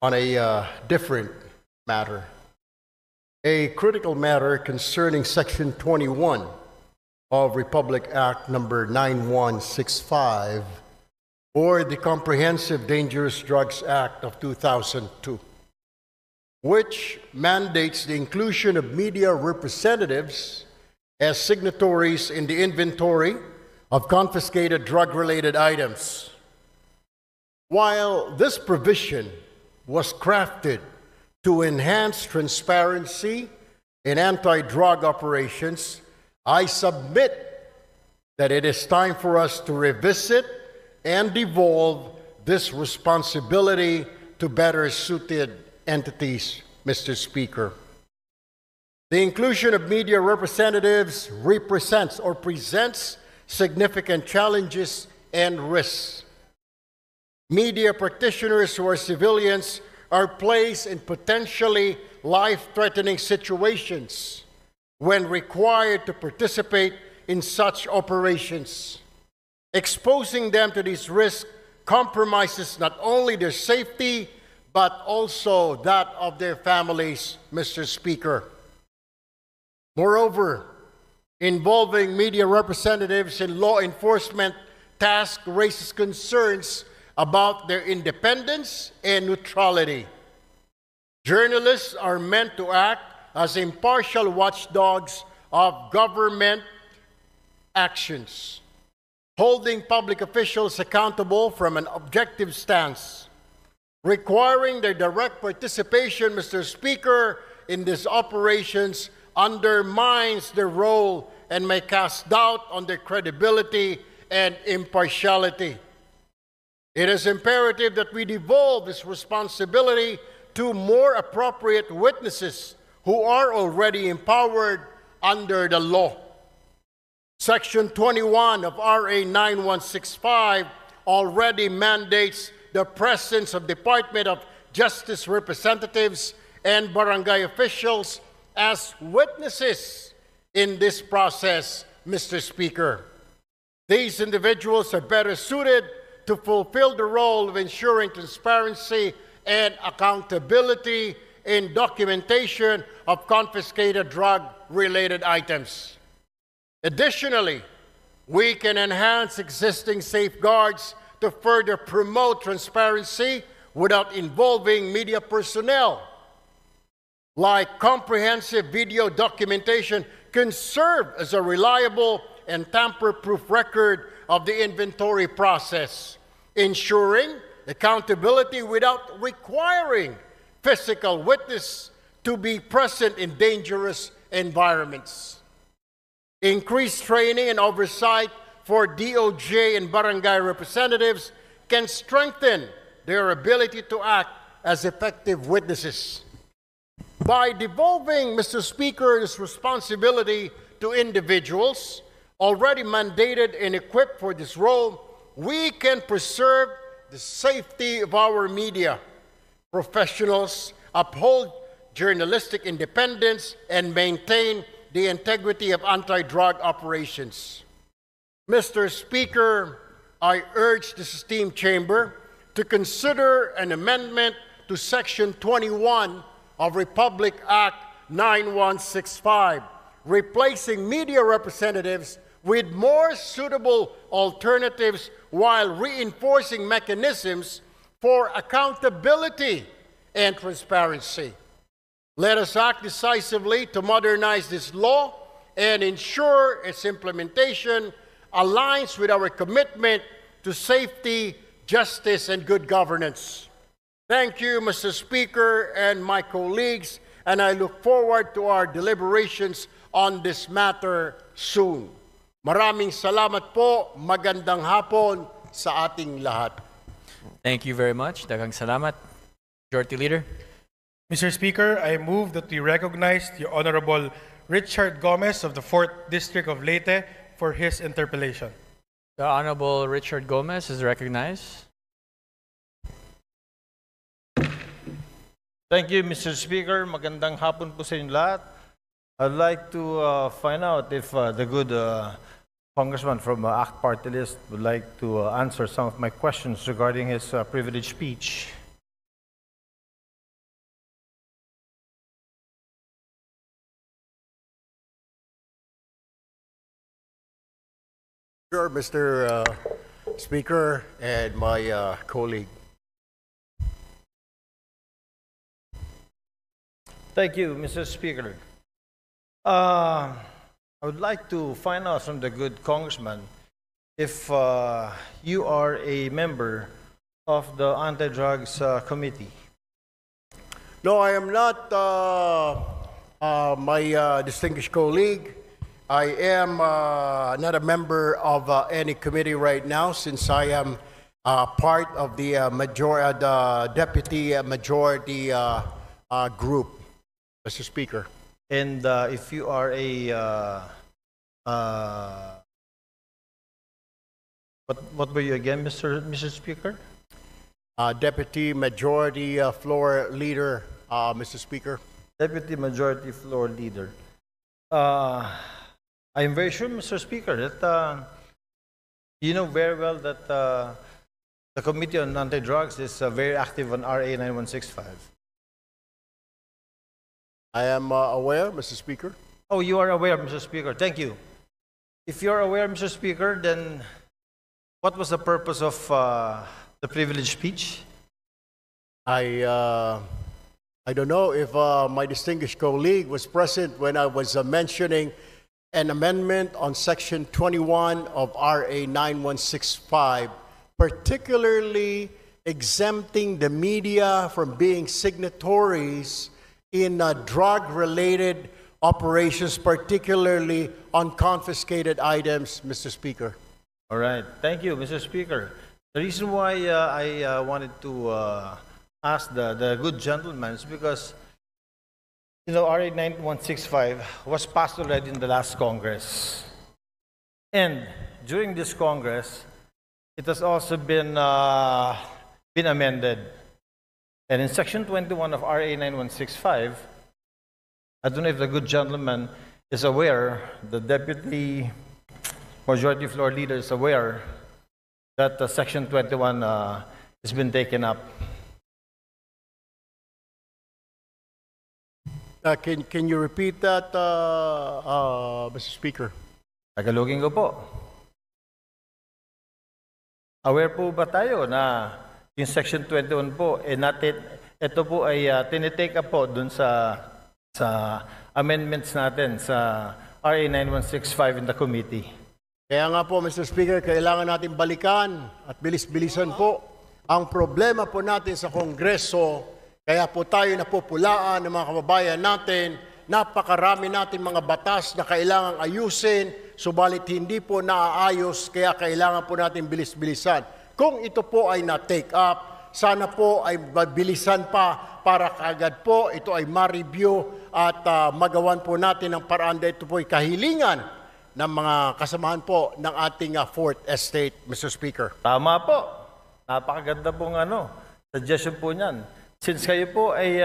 on a different matter, a critical matter concerning Section 21 of Republic Act number 9165, or the Comprehensive Dangerous Drugs Act of 2002, which mandates the inclusion of media representatives as signatories in the inventory of confiscated drug-related items. While this provision was crafted to enhance transparency in anti-drug operations, I submit that it is time for us to revisit and devolve this responsibility to better suited entities, Mr. Speaker. The inclusion of media representatives represents or presents significant challenges and risks. Media practitioners who are civilians are placed in potentially life-threatening situations when required to participate in such operations. Exposing them to these risks compromises not only their safety, but also that of their families, Mr. Speaker. Moreover, involving media representatives in law enforcement tasks raises concerns about their independence and neutrality. Journalists are meant to act as impartial watchdogs of government actions, holding public officials accountable from an objective stance. Requiring their direct participation, Mr. Speaker, in these operations undermines their role and may cast doubt on their credibility and impartiality. It is imperative that we devolve this responsibility to more appropriate witnesses who are already empowered under the law. Section 21 of RA 9165 already mandates the presence of Department of Justice representatives and barangay officials as witnesses in this process, Mr. Speaker. These individuals are better suited to fulfill the role of ensuring transparency and accountability in documentation of confiscated drug-related items. Additionally, we can enhance existing safeguards to further promote transparency without involving media personnel. Like comprehensive video documentation can serve as a reliable and tamper-proof record of the inventory process, ensuring accountability without requiring physical witness to be present in dangerous environments. Increased training and oversight for DOJ and barangay representatives can strengthen their ability to act as effective witnesses. By devolving, Mr. Speaker, this responsibility to individuals already mandated and equipped for this role, we can preserve the safety of our media professionals, uphold journalistic independence, and maintain the integrity of anti-drug operations. Mr. Speaker, I urge this esteemed chamber to consider an amendment to Section 21 of Republic Act 9165, replacing media representatives with more suitable alternatives while reinforcing mechanisms for accountability and transparency. Let us act decisively to modernize this law and ensure its implementation aligns with our commitment to safety, justice, and good governance. Thank you, Mr. Speaker and my colleagues, and I look forward to our deliberations on this matter soon. Maraming salamat po, magandang hapon sa ating lahat. Thank you very much. Daghang salamat. Majority Leader. Mr. Speaker, I move that we recognize the Honorable Richard Gomez of the 4th District of Leyte for his interpellation. The Honorable Richard Gomez is recognized. Thank you, Mr. Speaker. Magandang hapon po sa inyo lahat. I'd like to find out if the good Congressman from ACT Party List would like to answer some of my questions regarding his privileged speech. Sure, Mr. Speaker and my colleague. Thank you, Mr. Speaker. I would like to find out from the good congressman if you are a member of the Anti-Drugs Committee. No, I am not, my distinguished colleague. I am not a member of any committee right now since I am part of the deputy majority group, Mr. Speaker. And if you are a what were you again, Mr. Speaker? Deputy Majority Floor Leader, Mr. Speaker. Deputy Majority Floor Leader. I am very sure, Mr. Speaker, that you know very well that the Committee on Anti-Drugs is very active on RA 9165. I am aware, Mr. Speaker. Oh, you are aware, Mr. Speaker. Thank you. If you are aware, Mr. Speaker, then what was the purpose of the privileged speech? I don't know if my distinguished colleague was present when I was mentioning an amendment on Section 21 of RA 9165, particularly exempting the media from being signatories in drug-related operations, particularly on confiscated items, Mr. Speaker. All right. Thank you, Mr. Speaker. The reason why I wanted to ask the good gentleman is because, you know, RA 9165 was passed already in the last Congress. And during this Congress, it has also been amended. And in Section 21 of RA 9165, I don't know if the good gentleman is aware, the Deputy Majority Floor Leader is aware that Section 21 has been taken up. Can you repeat that, Mr. Speaker? Tagalogin ko po. Aware po ba tayo na yung Section 21 po, ito po ay tinitake up po dun sa amendments natin sa RA 9165 in the committee. Kaya nga po, Mr. Speaker, kailangan natin balikan at bilis-bilisan po ang problema po natin sa Kongreso. Kaya po tayo napupulaan ng mga kababayan natin. Napakarami natin mga batas na kailangang ayusin, subalit hindi po naaayos, kaya kailangan po natin bilis-bilisan. Kung ito po ay na-take up, sana po ay bilisan pa para kaagad po ito ay ma-review at magawan po natin ng paraan dahil ito po ay kahilingan ng mga kasamahan po ng ating Fourth Estate, Mr. Speaker. Tama po. Napakaganda pong suggestion po niyan. Since kayo po ay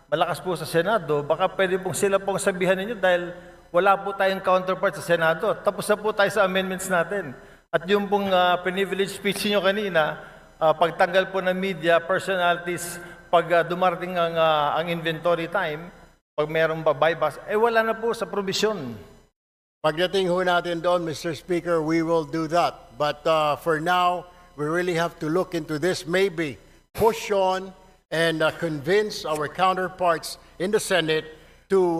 malakas po sa Senado, baka pwede pong sila pong sabihan ninyo dahil wala po tayong counterpart sa Senado. Tapos na po tayo sa amendments natin. At yung pong privileged speech niyo kanina, pagtanggal po ng media, personalities, pag dumarating ang inventory time, pag mayroong buybacks, wala na po sa provision. Pagdating ho natin doon, Mr. Speaker, we will do that. But for now, we really have to look into this, maybe push on and convince our counterparts in the Senate to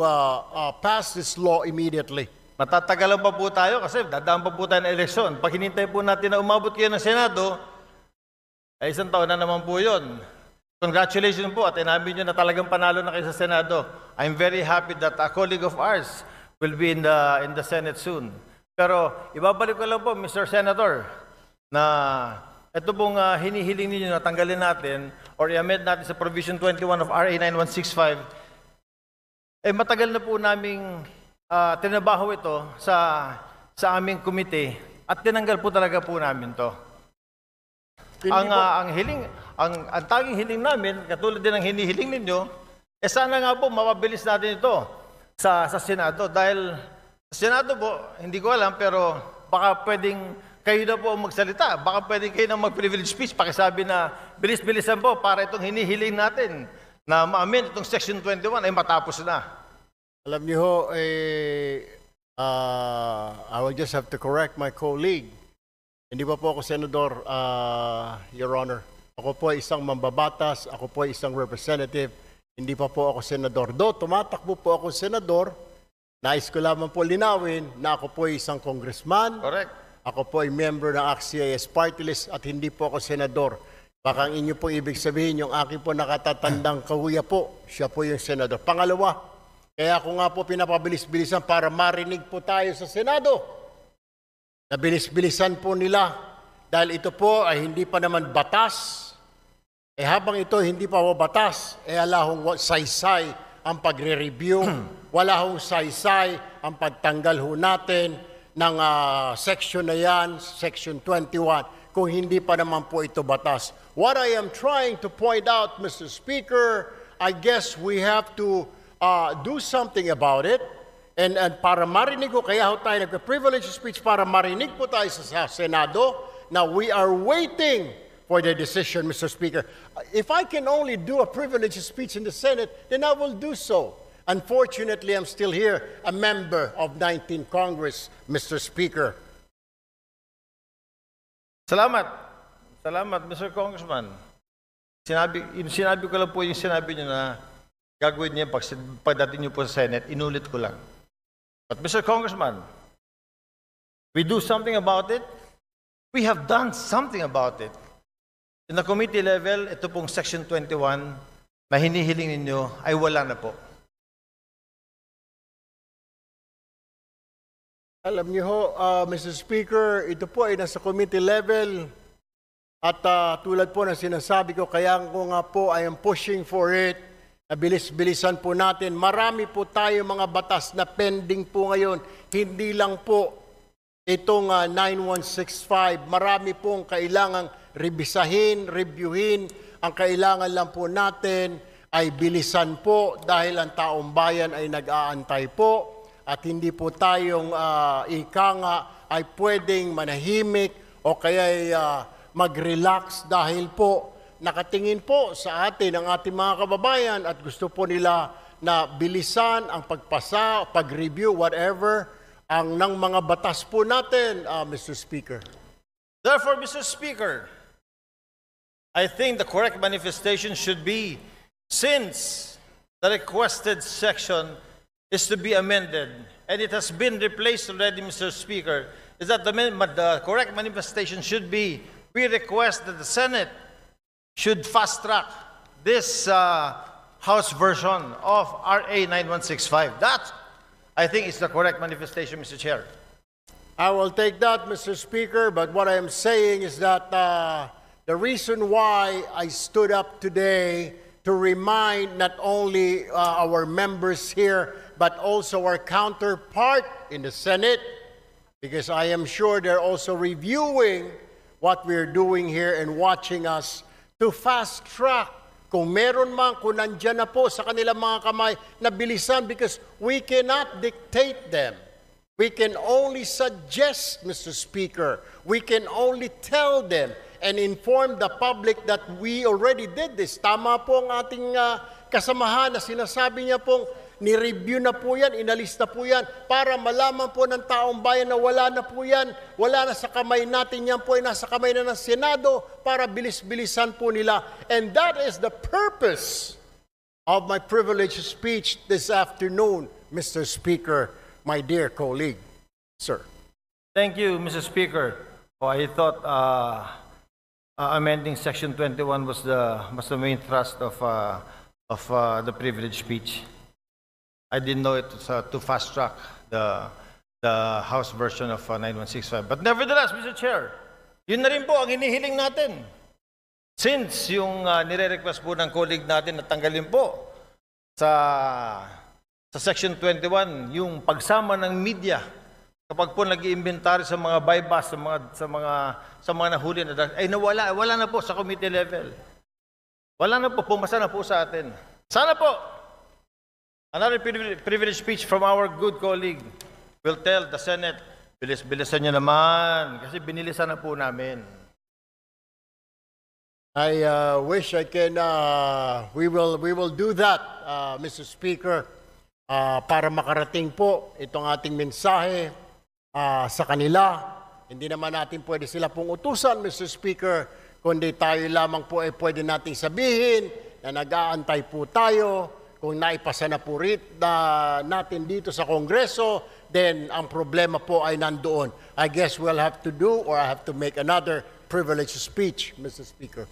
pass this law immediately. Matatagalan pa po tayo kasi dadaan pa po tayo ng eleksyon. Pag hinintay po natin na umabot kayo ng Senado, ay isang taon na naman po yun. Congratulations po at inamin nyo na talagang panalo na kayo sa Senado. I'm very happy that a colleague of ours will be in the Senate soon. Pero ibabalik ko lang po, Mr. Senator, na ito pong hinihiling ninyo na tanggalin natin or i-amend natin sa Provision 21 of RA 9165, matagal na po naming tinabaho ito sa aming komite at tinanggal po talaga po namin to. Ang tanging hiling namin, katulad din ng hinihiling ninyo, sana nga po mapabilis natin ito sa Senado. Dahil sa Senado po, hindi ko alam, pero baka pwedeng kayo na po magsalita. Baka pwedeng kayo na mag-privilege speech. Pakisabi na bilis-bilisan po para itong hinihiling natin na ma-amend itong Section 21 ay matapos na. Alam niyo ho, I will just have to correct my colleague. Hindi pa po ako senador, Your Honor. Ako po ay isang mambabatas, ako po ay isang representative, hindi pa po ako senador. Do, tumatakbo po ako senador, nais ko lamang po linawin na ako po ay isang congressman. Correct. Ako po ay member ng ACT-CIS party list at hindi po ako senador. Baka ang inyo po ibig sabihin, yung aking po nakatatandang kahuya po, siya po yung senador. Pangalawa, kaya ako nga po pinapabilis-bilisan para marinig po tayo sa Senado. Nabilis-bilisan po nila dahil ito po ay hindi pa naman batas. Habang ito hindi pa batas, ala hong saysay ang pagre-review, wala hong saysay ang pagtanggal ho natin ng section na yan, section 21, kung hindi pa naman po ito batas. What I am trying to point out, Mr. Speaker, I guess we have to do something about it. And para marinig ko, kaya ho tayo nagka-privilege speech para marinig po tayo sa Senado. Now, we are waiting for the decision, Mr. Speaker. If I can only do a privilege speech in the Senate, then I will do so. Unfortunately, I'm still here, a member of 19th Congress, Mr. Speaker. Salamat. Salamat, Mr. Congressman. Sinabi ko lang po yung sinabi niyo na gagawin niya pagdating niyo po sa Senate, inulit ko lang. But Mr. Congressman, we do something about it. We have done something about it. In the committee level, ito pong Section 21 na hinihiling ninyo ay wala na po. Alam niyo ho, Mr. Speaker, ito po ay nasa committee level at tulad po ng sinasabi ko, kaya ko nga po I am pushing for it. Bilis-bilisan po natin. Marami po tayo mga batas na pending po ngayon. Hindi lang po itong 9165. Marami pong kailangang revisahin, reviewin. Ang kailangan lang po natin ay bilisan po dahil ang taong bayan ay nag-aantay po at hindi po tayong ika nga ay pwedeng manahimik o kaya mag-relax dahil po nakatingin po sa atin ang ating mga kababayan at gusto po nila na bilisan ang pagpasa, pag-review, whatever, ang ng mga batas po natin, Mr. Speaker. Therefore, Mr. Speaker, I think the correct manifestation should be, since the requested section is to be amended, and it has been replaced already, Mr. Speaker, is that the correct manifestation should be, we request that the Senate should fast-track this House version of RA 9165. That, I think, is the correct manifestation, Mr. Chair. I will take that, Mr. Speaker, but what I am saying is that the reason why I stood up today to remind not only our members here, but also our counterpart in the Senate, because I am sure they're also reviewing what we're doing here and watching us, to fast-track kung meron man, kung nandyan na po sa kanilang mga kamay, na bilisan because we cannot dictate them. We can only suggest, Mr. Speaker. We can only tell them and inform the public that we already did this. Tama po ang ating kasamahan na sinasabi niya pong ni-review na po yan, inalis na po yan, para malaman po ng taong bayan na wala na po yan, wala na sa kamay natin, yan po ay nasa kamay na ng Senado para bilis-bilisan po nila. And that is the purpose of my privileged speech this afternoon, Mr. Speaker, my dear colleague. Sir. Thank you, Mr. Speaker. Oh, I thought amending Section 21 was the main thrust of the privileged speech. I didn't know it was to fast-track the House version of 9165. But nevertheless, Mr. Chair, yun na rin po ang hinihiling natin. Since yung nire-request po ng colleague natin na tanggalin po sa Section 21, yung pagsama ng media, kapag po nag-i-inventory sa mga bypass, sa mga nahuli na ay wala na po sa committee level. Wala na po, pumasa na po sa atin. Sana po, another privilege speech from our good colleague will tell the Senate, bilis-bilisan nyo naman, kasi binilisan na po namin. I wish I can, we will do that, Mr. Speaker. para makarating po itong ating mensahe sa kanila. Hindi naman natin pwede sila pong utusan, Mr. Speaker, kundi tayo lamang po ay pwede nating sabihin na nag-aantay po tayo. Kung naipasa na po natin dito sa Kongreso, then ang problema po ay nandoon. I guess we'll have to do or I have to make another privileged speech, Mr. Speaker.